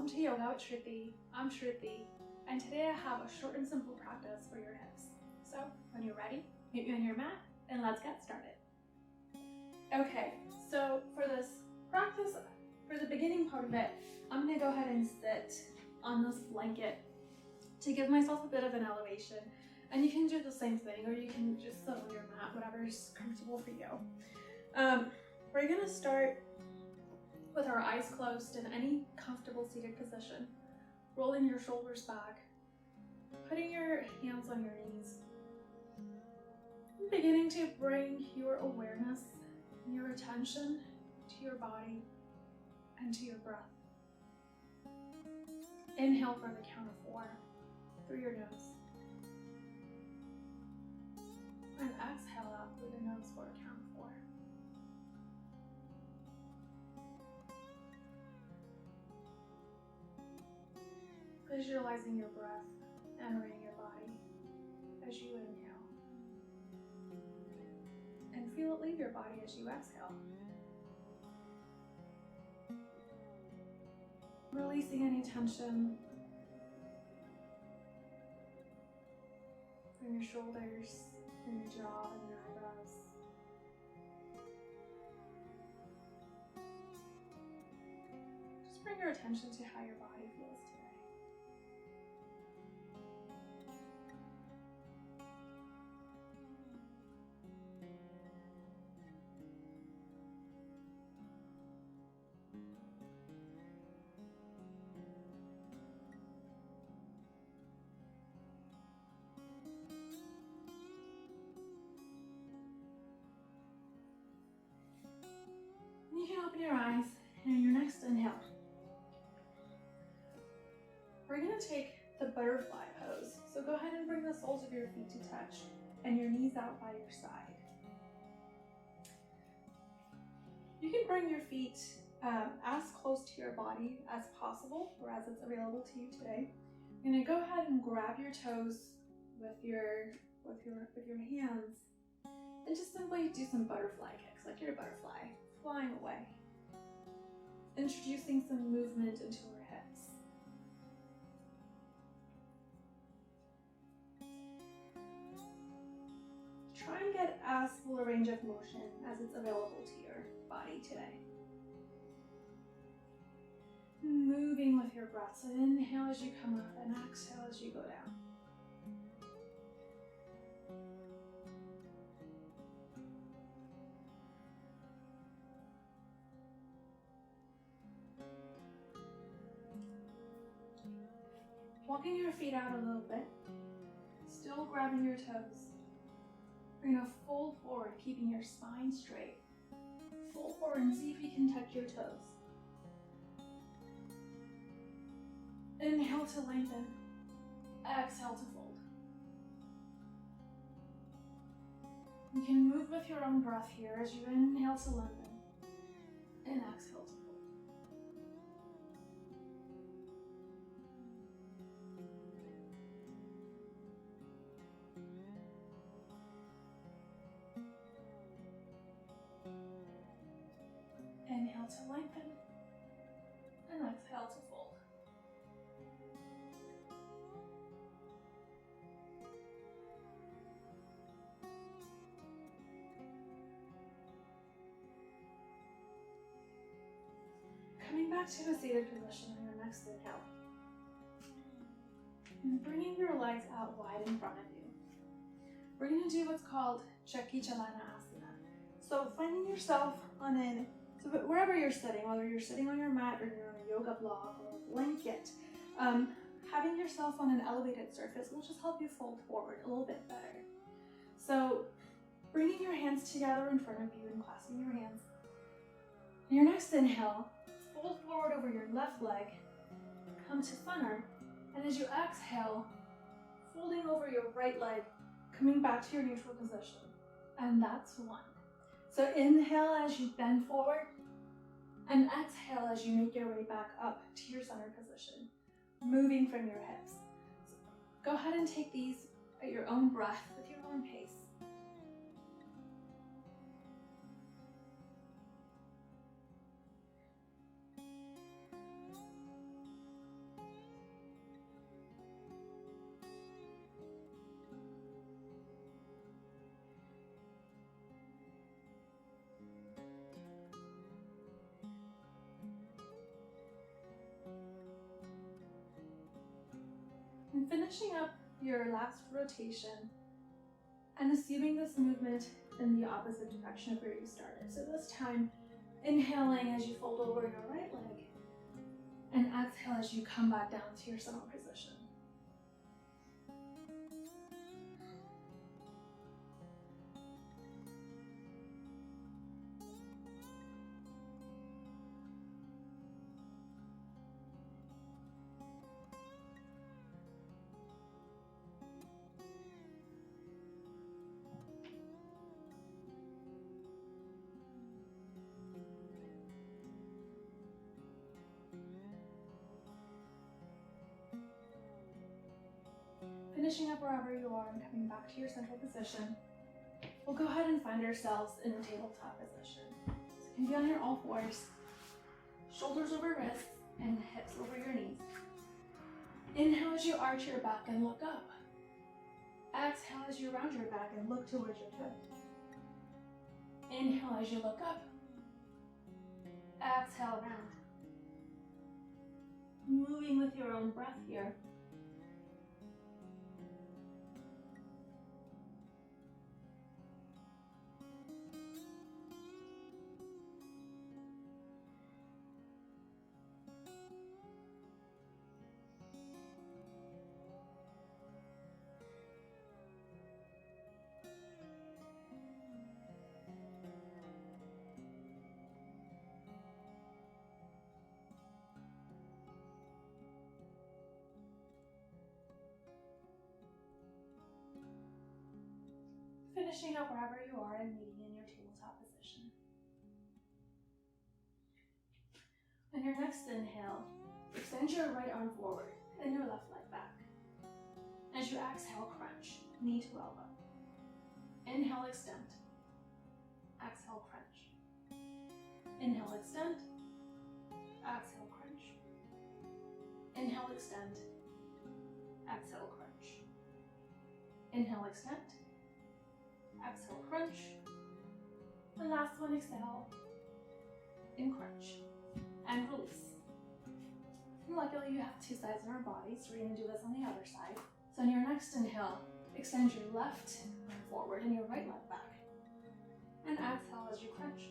Welcome to Yoga with Shruti. I'm Shruti, and today I have a short and simple practice for your hips. So when you're ready, meet me on your mat and let's get started. Okay, so for this practice, for the beginning part of it, I'm gonna go ahead and sit on this blanket to give myself a bit of an elevation. And you can do the same thing, or you can just sit on your mat, whatever is comfortable for you. We're gonna start with our eyes closed in any comfortable seated position, rolling your shoulders back, putting your hands on your knees, and beginning to bring your awareness and your attention to your body and to your breath. Inhale for the count of 4 through your nose, and exhale out through the nose for a count of 4. Visualizing your breath entering your body as you inhale, and feel it leave your body as you exhale. Releasing any tension from your shoulders, from your jaw and your eyebrows. Just bring your attention to how your body feels today. You can open your eyes, and in your next inhale, we're going to take the butterfly pose. So go ahead and bring the soles of your feet to touch and your knees out by your side. You can bring your feet as close to your body as possible, or as it's available to you today. You're going to go ahead and grab your toes with your hands and just simply do some butterfly kicks, like you're a butterfly flying away, introducing some movement into our hips. Try and get as full a range of motion as it's available to your body today. Moving with your breath, so inhale as you come up and exhale as you go down. Walking your feet out a little bit, still grabbing your toes. We're going to fold forward, keeping your spine straight. Fold forward and see if you can touch your toes. Inhale to lengthen, exhale to fold. You can move with your own breath here as you inhale to lengthen and exhale to fold. Inhale to lengthen and exhale to fold. Coming back to a seated position in your next inhale. And bringing your legs out wide in front of you. We're going to do what's called Chakichalana Asana. So finding yourself so wherever you're sitting, whether you're sitting on your mat or you're on a yoga block or a blanket, having yourself on an elevated surface will just help you fold forward a little bit better. So bringing your hands together in front of you and clasping your hands. In your next inhale, fold forward over your left leg, come to center, and as you exhale, folding over your right leg, coming back to your neutral position. And that's 1. So inhale as you bend forward, and exhale as you make your way back up to your center position, moving from your hips. So go ahead and take these at your own breath with your own pace. finishing up your last rotation and assuming this movement in the opposite direction of where you started. So this time, inhaling as you fold over your right leg, and exhale as you come back down to your center position. Finishing up wherever you are and coming back to your central position, we'll go ahead and find ourselves in a tabletop position. So you can be on your all fours, shoulders over wrists, and hips over your knees. Inhale as you arch your back and look up. Exhale as you round your back and look towards your toe. Inhale as you look up. Exhale, round. Moving with your own breath here. Finishing up wherever you are and meeting in your tabletop position. On your next inhale, extend your right arm forward and your left leg back. As you exhale, crunch, knee to elbow. Inhale, extend. Exhale, crunch. Inhale, extend. Exhale, crunch. Inhale, extend. Exhale, crunch. Inhale, extend. Exhale, crunch. And last one, exhale and crunch. And release. And luckily you have two sides in our body, so we're going to do this on the other side. So on your next inhale, extend your left arm forward and your right leg back. And exhale as you crunch.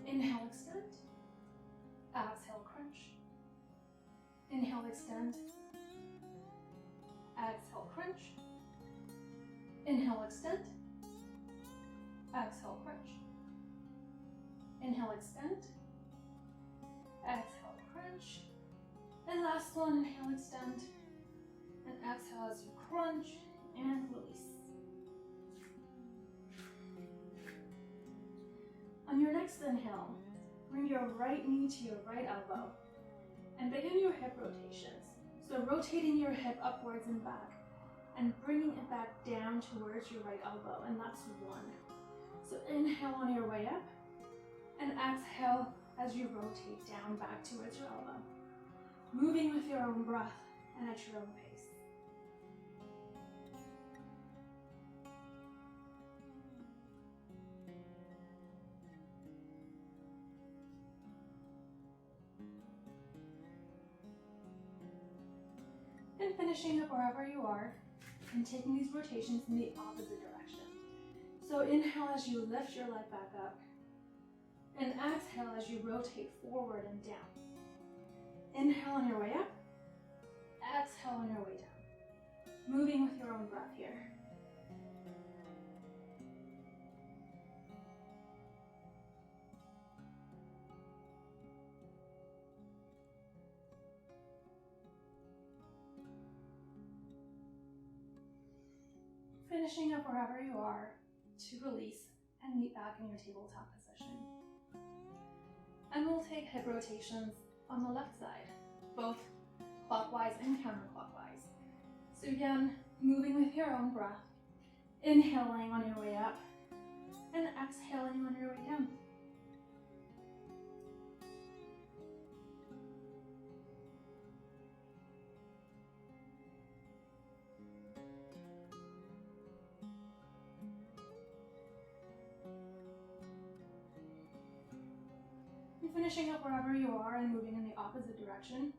Inhale, extend. Exhale, crunch. Inhale, extend. Exhale, crunch. Inhale, extend. Exhale, crunch. Inhale, extend. Exhale, crunch. And last one, inhale, extend. And exhale as you crunch and release. On your next inhale, bring your right knee to your right elbow and begin your hip rotations. So rotating your hip upwards and back and bringing it back down towards your right elbow, and that's one. So inhale on your way up, and exhale as you rotate down back towards your elbow. Moving with your own breath and at your own pace. And finishing up wherever you are, and taking these rotations in the opposite direction. So inhale as you lift your leg back up, and exhale as you rotate forward and down. Inhale on your way up, exhale on your way down. Moving with your own breath here. Finishing up wherever you are to release and meet back in your tabletop position. And we'll take hip rotations on the left side, both clockwise and counterclockwise. So again, moving with your own breath, inhaling on your way up and exhaling on your way down. Finishing up wherever you are and moving in the opposite direction.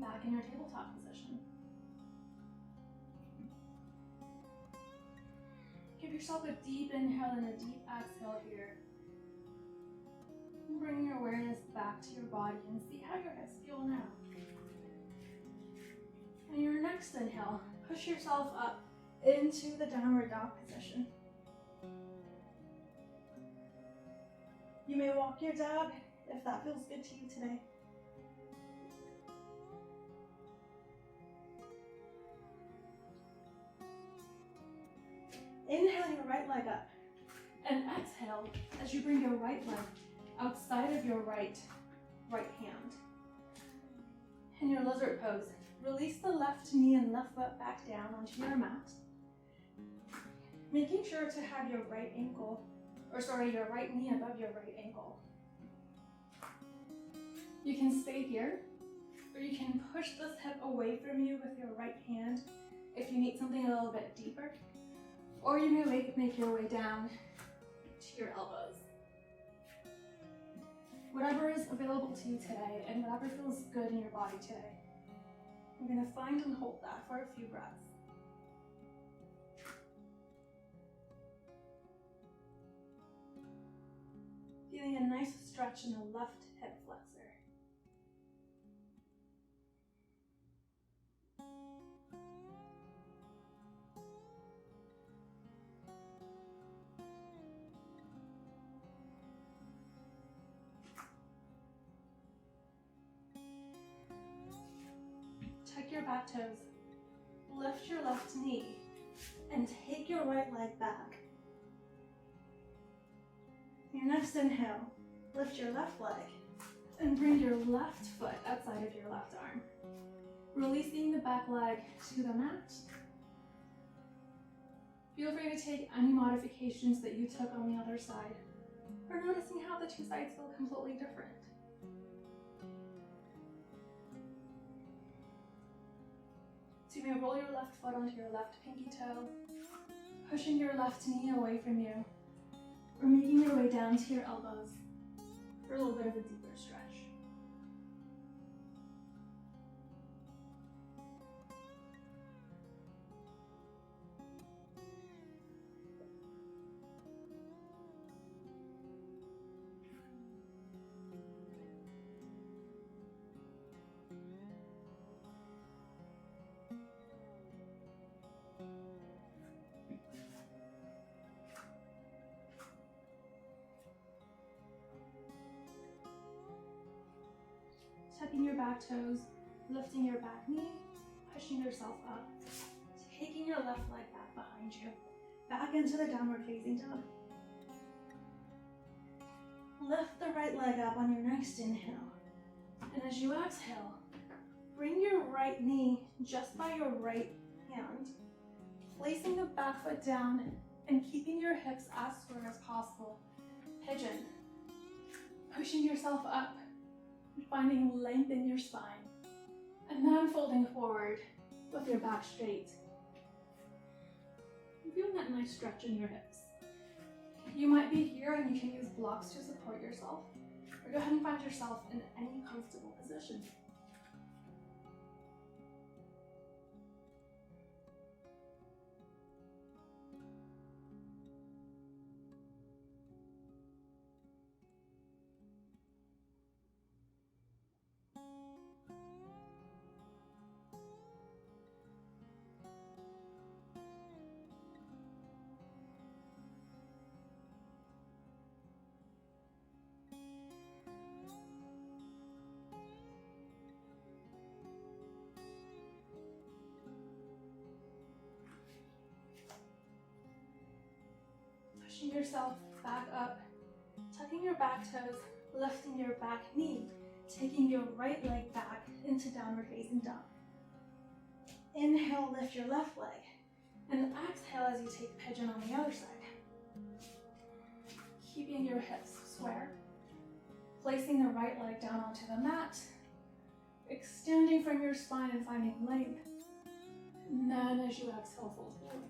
back in your tabletop position. Give yourself a deep inhale and a deep exhale here. Bring your awareness back to your body and see how your hips feel now. And your next inhale, push yourself up into the downward dog position. You may walk your dog if that feels good to you today. Inhale your right leg up and exhale as you bring your right leg outside of your right hand. In your lizard pose, release the left knee and left foot back down onto your mat. Making sure to have your right knee above your right ankle. You can stay here, or you can push this hip away from you with your right hand if you need something a little bit deeper, or you may make your way down to your elbows. Whatever is available to you today and whatever feels good in your body today. We're going to find and hold that for a few breaths. Feeling a nice stretch in the left hip flexor. Tuck your back toes, lift your left knee, and take your right leg back. Your next inhale, lift your left leg and bring your left foot outside of your left arm. Releasing the back leg to the mat. Feel free to take any modifications that you took on the other side, or noticing how the two sides feel completely different. So you may roll your left foot onto your left pinky toe, pushing your left knee away from you, or making your way down to your elbows for a little bit of a deeper stretch. Tucking your back toes, lifting your back knee, pushing yourself up, taking your left leg back behind you, back into the downward facing dog. Lift the right leg up on your next inhale. And as you exhale, bring your right knee just by your right hand, placing the back foot down and keeping your hips as square as possible. Pigeon. Pushing yourself up, finding length in your spine, and then folding forward with your back straight. Feeling that nice stretch in your hips. You might be here and you can use blocks to support yourself, or go ahead and find yourself in any comfortable position. Pushing yourself back up, tucking your back toes, lifting your back knee, taking your right leg back into downward facing dog. Inhale, lift your left leg, and exhale as you take pigeon on the other side. Keeping your hips square, placing the right leg down onto the mat, extending from your spine and finding length. And then as you exhale, fold forward.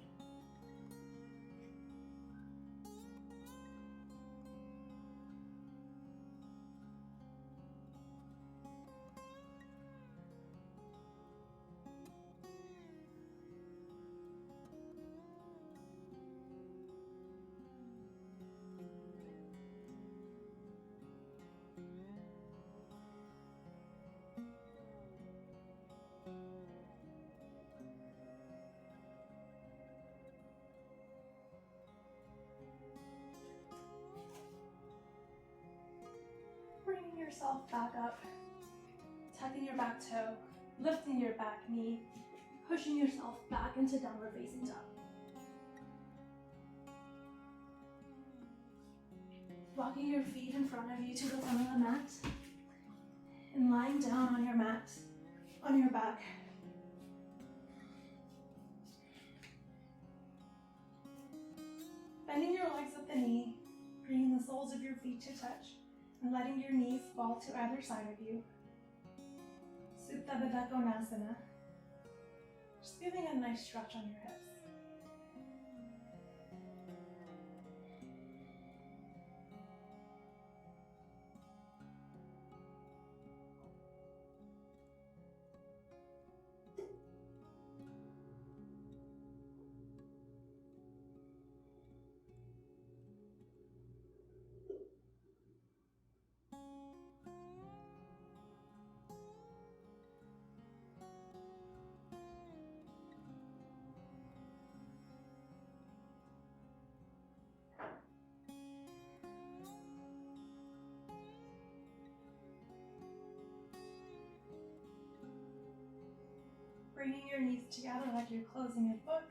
yourself back up, tucking your back toe, lifting your back knee, pushing yourself back into downward facing dog. Walking your feet in front of you to the front of the mat, and lying down on your mat, on your back. Bending your legs at the knee, bringing the soles of your feet to touch, and letting your knees fall to either side of you. Supta Baddha Konasana. Just feeling a nice stretch on your hips. Bringing your knees together like you're closing a book,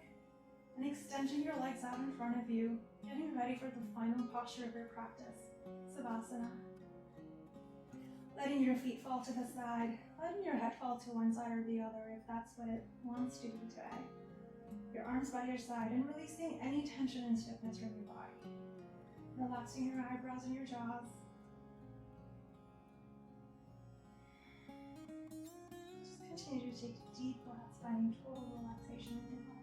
and extending your legs out in front of you, getting ready for the final posture of your practice, Savasana. Letting your feet fall to the side, letting your head fall to one side or the other if that's what it wants to do today. Your arms by your side, and releasing any tension and stiffness from your body. Relaxing your eyebrows and your jaws. Just continue to take deep breaths, finding total relaxation in your body.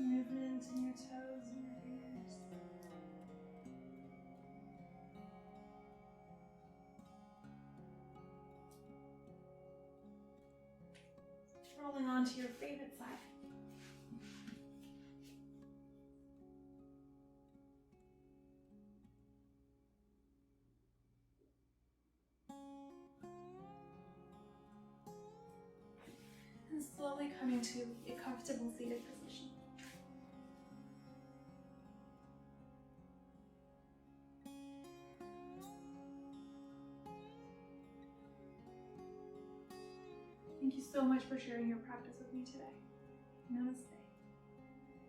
Movement in your toes and your fingers. Rolling onto your favorite side. And slowly coming to a comfortable seated position. Thank you so much for sharing your practice with me today. Namaste.